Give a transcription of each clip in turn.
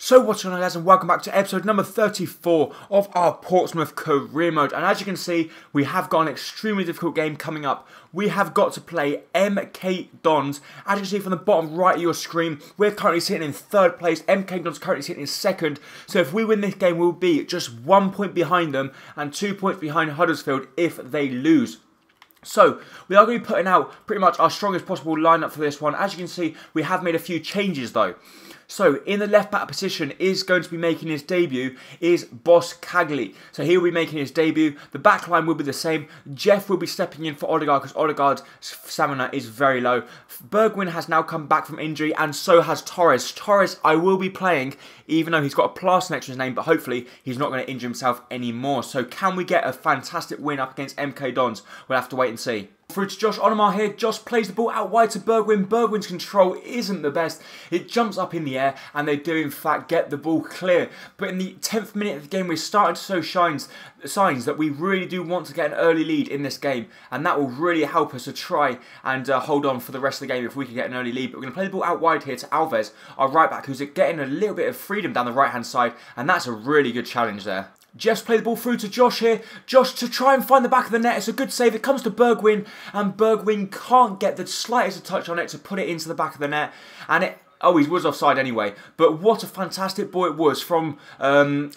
So what's going on, guys, and welcome back to episode number 34 of our Portsmouth career mode. And as you can see, we have got an extremely difficult game coming up. We have got to play MK Dons. As you can see from the bottom right of your screen, we're currently sitting in third place. MK Dons currently sitting in second. So if we win this game, we'll be just 1 point behind them and 2 points behind Huddersfield if they lose. So, we are going to be putting out pretty much our strongest possible lineup for this one. As you can see, we have made a few changes though. So, in the left back position is going to be making his debut is Boss Cagley. So, he will be making his debut. The back line will be the same. Jeff will be stepping in for Odegaard because Odegaard's stamina is very low. Bergwijn has now come back from injury and so has Torres. Torres I will be playing even though he's got a plaster next to his name, but hopefully he's not going to injure himself anymore. So, can we get a fantastic win up against MK Dons? We'll have to wait and see. Through to Josh Onomar here. Josh plays the ball out wide to Bergwijn. Bergwijn's control isn't the best. It jumps up in the air and they do in fact get the ball clear. But in the 10th minute of the game, we're starting to show signs that we really do want to get an early lead in this game. And that will really help us to try and hold on for the rest of the game if we can get an early lead. But we're going to play the ball out wide here to Alves, our right back, who's getting a little bit of freedom down the right hand side. And that's a really good challenge there. Jeff's played the ball through to Josh here. Josh to try and find the back of the net. It's a good save. It comes to Bergwijn and Bergwijn can't get the slightest touch on it to put it into the back of the net. And oh, he was offside anyway. But what a fantastic ball it was from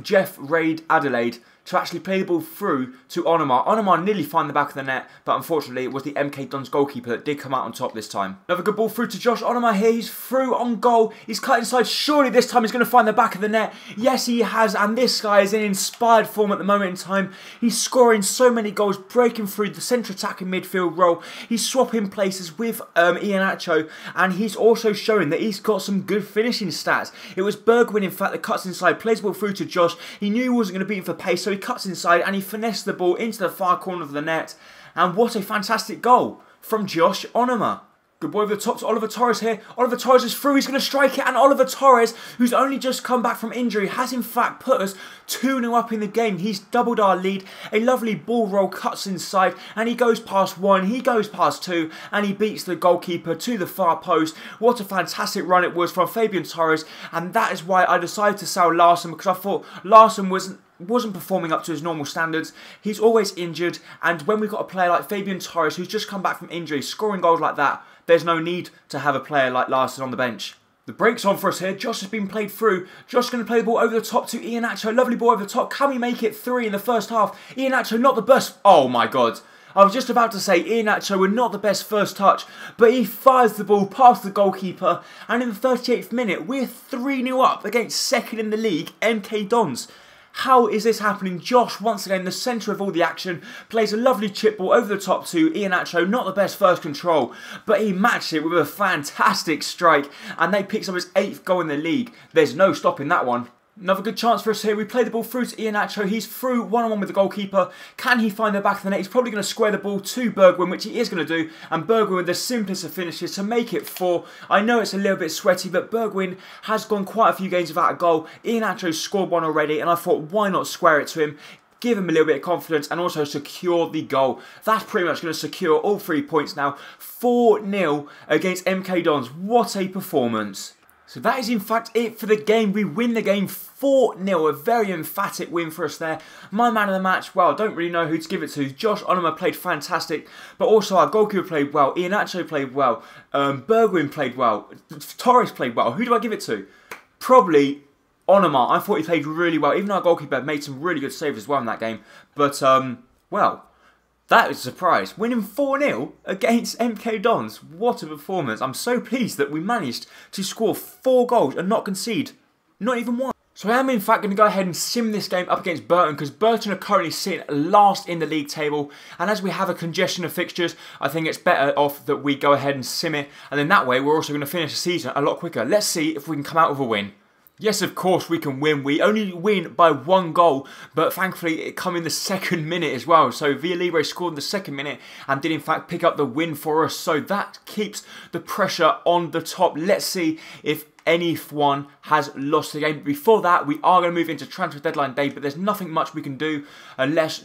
Jeff Raid Adelaide to actually play the ball through to Onomar. Onomar nearly found the back of the net, but unfortunately it was the MK Dons goalkeeper that did come out on top this time. Another good ball through to Josh Onomar here. He's through on goal. He's cut inside. Surely this time he's going to find the back of the net. Yes, he has, and this guy is in inspired form at the moment in time. He's scoring so many goals, breaking through the centre attacking midfield role. He's swapping places with Iheanacho, and he's also showing that he's got some good finishing stats. It was Bergwijn, in fact, that cuts inside, plays the ball through to Josh. He knew he wasn't going to beat him for pace, so he cuts inside and he finessed the ball into the far corner of the net. And what a fantastic goal from Josh Onomar. Good boy over the top to Oliver Torres here. Oliver Torres is through, he's going to strike it, and Oliver Torres, who's only just come back from injury, has in fact put us 2-0 up in the game. He's doubled our lead. A lovely ball roll cuts inside, and he goes past one, he goes past two, and he beats the goalkeeper to the far post. What a fantastic run it was from Fabian Torres, and that is why I decided to sell Larsson, because I thought Larsson wasn't performing up to his normal standards. He's always injured, and when we've got a player like Fabian Torres who's just come back from injury, scoring goals like that, there's no need to have a player like Larsson on the bench. The break's on for us here. Josh has been played through. Josh is going to play the ball over the top to Iheanacho. Lovely ball over the top. Can we make it 3 in the first half? Iheanacho, not the best. Oh my God. I was just about to say Iheanacho were not the best first touch, but he fires the ball past the goalkeeper, and in the 38th minute, we're 3-0 up against second in the league, MK Dons. How is this happening? Josh, once again, the centre of all the action, plays a lovely chip ball over the top to Iheanacho. Not the best first control, but he matched it with a fantastic strike, and they picked up his 8th goal in the league. There's no stopping that one. Another good chance for us here. We play the ball through to Iheanacho. He's through one-on-one with the goalkeeper. Can he find the back of the net? He's probably going to square the ball to Bergwijn, which he is going to do. And Bergwijn with the simplest of finishes to make it 4. I know it's a little bit sweaty, but Bergwijn has gone quite a few games without a goal. Iheanacho scored one already, and I thought, why not square it to him? Give him a little bit of confidence and also secure the goal. That's pretty much going to secure all 3 points now. 4-0 against MK Dons. What a performance. So that is in fact it for the game. We win the game 4-0, a very emphatic win for us there. My man of the match, well, I don't really know who to give it to. Josh Onomar played fantastic, but also our goalkeeper played well. Iheanacho played well. Bergwijn played well. Torres played well. Who do I give it to? Probably Onomar. I thought he played really well, even though our goalkeeper made some really good saves as well in that game. But, well, that is a surprise. Winning 4-0 against MK Dons. What a performance. I'm so pleased that we managed to score 4 goals and not concede. Not even one. So I am in fact going to go ahead and sim this game up against Burton, because Burton are currently sitting last in the league table, and as we have a congestion of fixtures, I think it's better off that we go ahead and sim it, and then that way we're also going to finish the season a lot quicker. Let's see if we can come out with a win. Yes, of course we can win. We only win by 1 goal, but thankfully it come in the 2nd minute as well. So Vale scored in the 2nd minute and did in fact pick up the win for us. So that keeps the pressure on the top. Let's see if anyone has lost the game. Before that, we are going to move into transfer deadline day, but there's nothing much we can do unless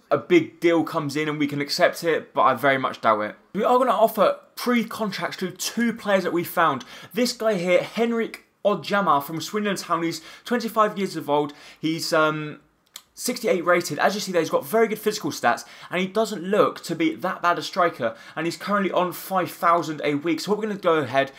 a big deal comes in and we can accept it, but I very much doubt it. We are going to offer pre-contracts to 2 players that we found. This guy here, Henrik Ojama from Swindon Town. He's 25 years of old. He's 68 rated. As you see there, he's got very good physical stats, and he doesn't look to be that bad a striker, and he's currently on 5,000 a week. So what we're going to go ahead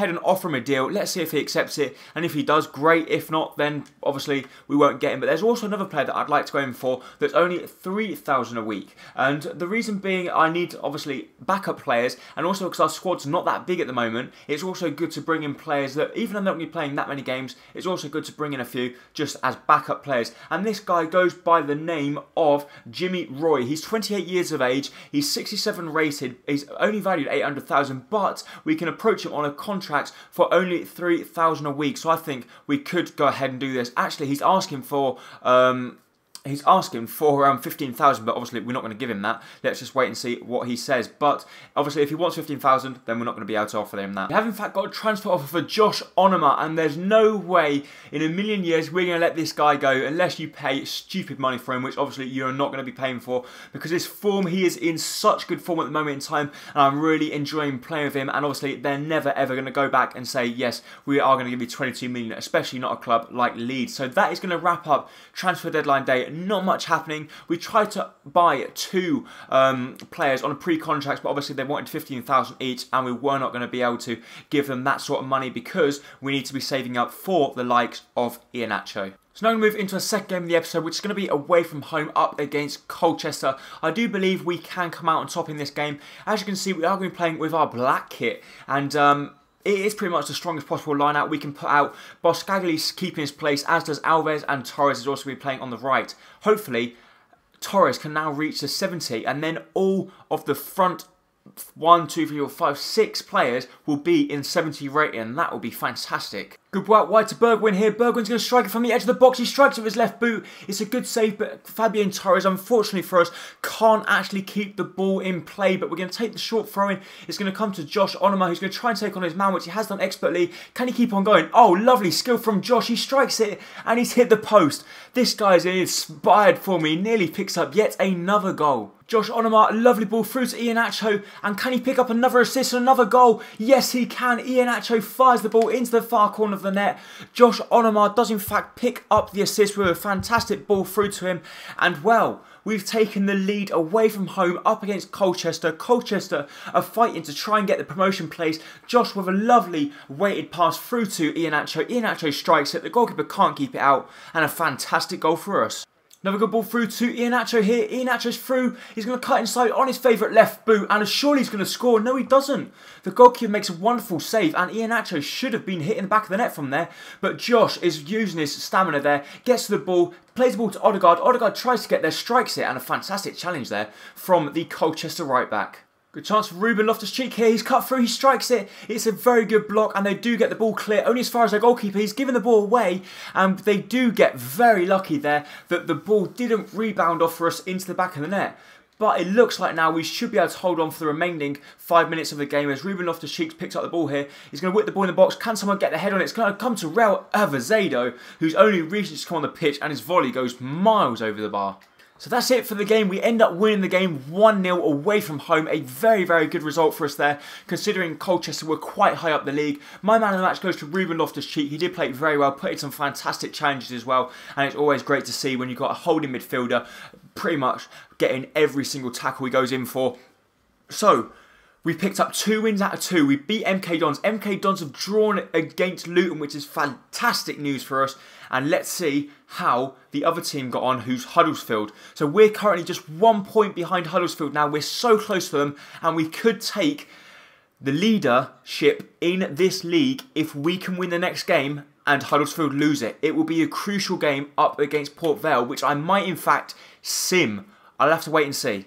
and offer him a deal. Let's see if he accepts it, and if he does, great. If not, then obviously we won't get him. But there's also another player that I'd like to go in for that's only 3,000 a week, and the reason being I need obviously backup players, and also because our squad's not that big at the moment, it's also good to bring in players that, even though they're not going to be playing that many games, it's also good to bring in a few just as backup players. And this guy goes by the name of Jimmy Roy. He's 28 years of age, he's 67 rated, he's only valued 800,000, but we can approach him on a contract for only 3,000 a week, so I think we could go ahead and do this. Actually, he's asking for around 15,000, but obviously we're not going to give him that. Let's just wait and see what he says. But obviously if he wants 15,000, then we're not going to be able to offer him that. We have in fact got a transfer offer for Josh Onoma, and there's no way in a million years we're going to let this guy go unless you pay stupid money for him, which obviously you're not going to be paying for, because his form, he is in such good form at the moment in time, and I'm really enjoying playing with him. And obviously they're never ever going to go back and say, yes, we are going to give you 22 million, especially not a club like Leeds. So that is going to wrap up transfer deadline day. Not much happening. We tried to buy two players on a pre-contract, but obviously they wanted 15,000 each, and we were not going to be able to give them that sort of money because we need to be saving up for the likes of Iheanacho. So now we move into a second game of the episode, which is going to be away from home up against Colchester. I do believe we can come out on top in this game. As you can see, we are going to be playing with our black kit, and it is pretty much the strongest possible line-out we can put out. Boscagli's keeping his place, as does Alves, and Torres is also going to be playing on the right. Hopefully, Torres can now reach the 70, and then all of the front 1, 2, 3, 4, 5, 6 players will be in 70 rating, and that will be fantastic. Good ball out wide to Bergwijn here. Bergwijn's going to strike it from the edge of the box. He strikes it with his left boot. It's a good save, but Fabian Torres, unfortunately for us, can't actually keep the ball in play. But we're going to take the short throw in. It's going to come to Josh Onoma, who's going to try and take on his man, which he has done expertly. Can he keep on going? Oh, lovely skill from Josh. He strikes it, and he's hit the post. This guy's inspired for me. He nearly picks up yet another goal. Josh Onoma, lovely ball through to Iheanacho, and can he pick up another assist and another goal? Yes, he can. Iheanacho fires the ball into the far corner of the net. Josh Onoma does in fact pick up the assist with a fantastic ball through to him, and well, we've taken the lead away from home up against Colchester. Colchester are fighting to try and get the promotion place. Josh with a lovely weighted pass through to Iheanacho. Iheanacho strikes it, the goalkeeper can't keep it out, and a fantastic goal for us. Another good ball through to Iheanacho here. Iheanacho's through. He's going to cut inside on his favourite left boot, and surely he's going to score. No, he doesn't. The goalkeeper makes a wonderful save, and Iheanacho should have been hit in the back of the net from there. But Josh is using his stamina there, gets to the ball, plays the ball to Odegaard. Odegaard tries to get there, strikes it, and a fantastic challenge there from the Colchester right back. Good chance for Ruben Loftus-Cheek here. He's cut through, he strikes it. It's a very good block, and they do get the ball clear only as far as their goalkeeper. He's given the ball away, and they do get very lucky there that the ball didn't rebound off for us into the back of the net. But it looks like now we should be able to hold on for the remaining 5 minutes of the game as Ruben Loftus-Cheek picks up the ball here. He's going to whip the ball in the box. Can someone get the head on it? It's going to come to Real Avezedo, who's only recently come on the pitch, and his volley goes miles over the bar. So that's it for the game. We end up winning the game 1-0 away from home. A very, very good result for us there, considering Colchester were quite high up the league. My man of the match goes to Ruben Loftus-Cheek. He did play very well, put in some fantastic challenges as well. And it's always great to see when you've got a holding midfielder pretty much getting every single tackle he goes in for. So we picked up 2 wins out of 2. We beat MK Dons. MK Dons have drawn against Luton, which is fantastic news for us. And let's see how the other team got on, who's Huddersfield. So we're currently just 1 point behind Huddersfield now. We're so close to them, and we could take the leadership in this league if we can win the next game and Huddersfield lose it. It will be a crucial game up against Port Vale, which I might in fact sim. I'll have to wait and see.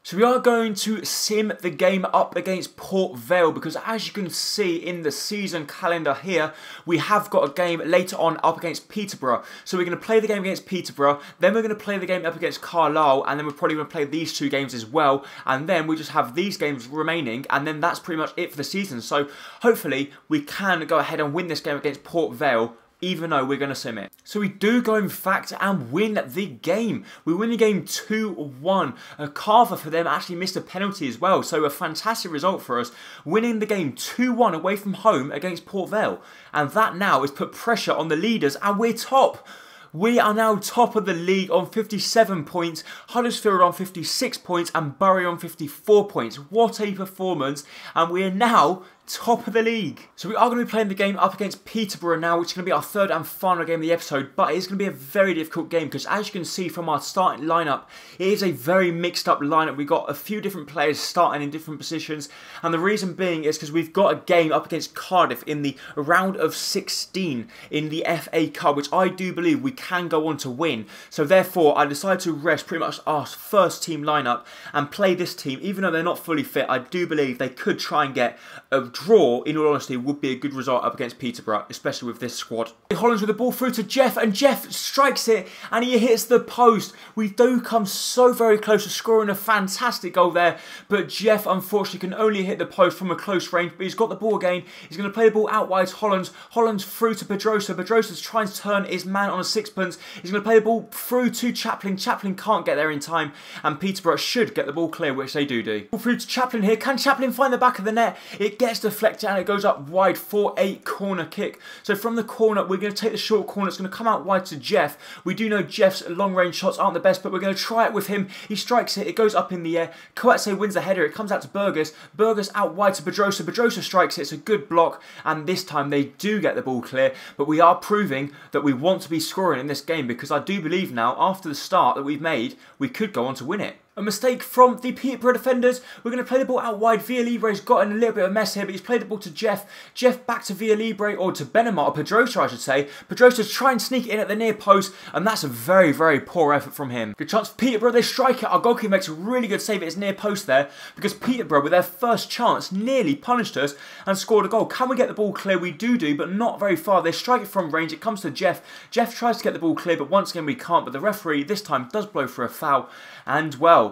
So we are going to sim the game up against Port Vale because as you can see in the season calendar here, we have got a game later on up against Peterborough. So we're going to play the game against Peterborough, then we're going to play the game up against Carlisle, and then we're probably going to play these 2 games as well. And then we just have these games remaining, and then that's pretty much it for the season. So hopefully we can go ahead and win this game against Port Vale even though we're going to sim it. So we do go in fact and win the game. We win the game 2-1. A Carver for them actually missed a penalty as well, so a fantastic result for us, winning the game 2-1 away from home against Port Vale. And that now has put pressure on the leaders, and we're top. We are now top of the league on 57 points, Huddersfield on 56 points and Bury on 54 points. What a performance, and we are now top of the league. So we are going to be playing the game up against Peterborough now, which is going to be our third and final game of the episode, but it's going to be a very difficult game because, as you can see from our starting lineup, it is a very mixed up lineup. We've got a few different players starting in different positions, and the reason being is because we've got a game up against Cardiff in the round of 16 in the FA Cup, which I do believe we can go on to win. So therefore, I decided to rest pretty much our first team lineup and play this team. Even though they're not fully fit, I do believe they could try and get a draw, in all honesty, would be a good result up against Peterborough, especially with this squad. Hollands with the ball through to Jeff, and Jeff strikes it, and he hits the post. We do come so very close to scoring a fantastic goal there, but Jeff unfortunately can only hit the post from a close range, but he's got the ball again. He's going to play the ball out wide to Hollands. Hollands through to Pedrosa. Pedrosa's trying to turn his man on a sixpence. He's going to play the ball through to Chaplin. Chaplin can't get there in time, and Peterborough should get the ball clear, which they do. Ball through to Chaplin here. Can Chaplin find the back of the net? It gets deflected and it goes up wide for a corner kick. So from the corner, we're going to take the short corner. It's going to come out wide to Jeff. We do know Jeff's long range shots aren't the best, but we're going to try it with him. He strikes it. It goes up in the air. Coetze wins the header. It comes out to Burgess. Burgess out wide to Pedrosa. Pedrosa strikes it. It's a good block, and this time they do get the ball clear, but we are proving that we want to be scoring in this game, because I do believe now, after the start that we've made, we could go on to win it. A mistake from the Peterborough defenders. We're going to play the ball out wide. Villalibra's got in a little bit of a mess here, but he's played the ball to Jeff. Jeff back to Villalibre, or to Benamar, or Pedrosa I should say. Pedrosa's trying to sneak it in at the near post, and that's a very, very poor effort from him. Good chance for Peterborough. They strike it. Our goalkeeper makes a really good save at his near post there, because Peterborough, with their first chance, nearly punished us and scored a goal. Can we get the ball clear? We do, but not very far. They strike it from range. It comes to Jeff. Jeff tries to get the ball clear, but once again we can't. But the referee this time does blow for a foul, and well,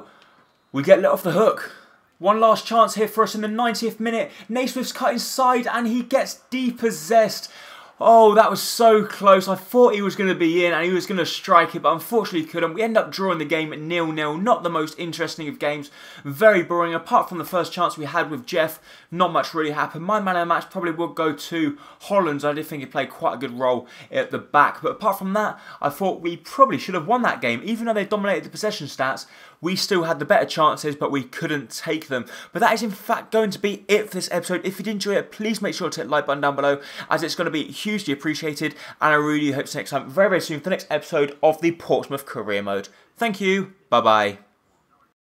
we get let off the hook. One last chance here for us in the 90th minute. Naismith's cut inside and he gets depossessed. Oh, that was so close. I thought he was going to be in and he was going to strike it, but unfortunately he couldn't. We end up drawing the game at 0-0. Not the most interesting of games. Very boring. Apart from the first chance we had with Jeff, not much really happened. My man of the match probably would go to Hollands. I did think he played quite a good role at the back. But apart from that, I thought we probably should have won that game. Even though they dominated the possession stats, we still had the better chances, but we couldn't take them. But that is in fact going to be it for this episode. If you did enjoy it, please make sure to hit the like button down below, as it's going to be hugely appreciated. And I really hope to see you next time very, very soon for the next episode of the Portsmouth Career Mode. Thank you. Bye-bye.